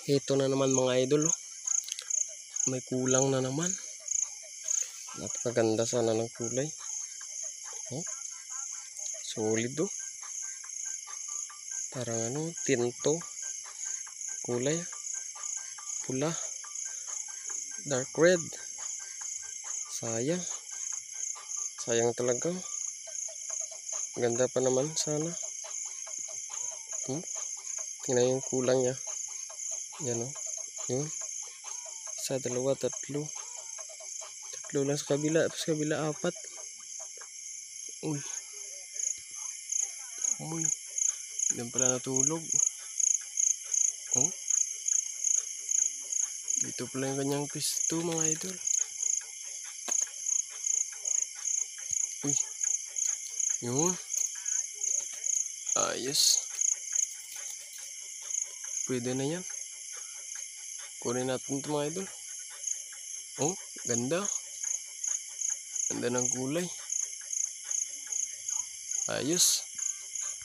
Ito na naman mga idol, oh. May kulang na naman. Napakaganda sana ng kulay. Oh, solid, oh. Parang tinto. Kulay pula, dark red. Sayang talaga. Ganda pa naman sana. Tingnan yung kulang niya. Yan, oh. Yun. Isa, dalawa, tatlo lang sa kabila. Sa kabila 4. Uy. Diyan pala natulog. Oh. Dito pala yung kanyang pisto mga idol. Uy. Yun. Ayos. Pwede na yan. Kunin natin ito mga idol. Oh, ganda. Ganda ng kulay. Ayos.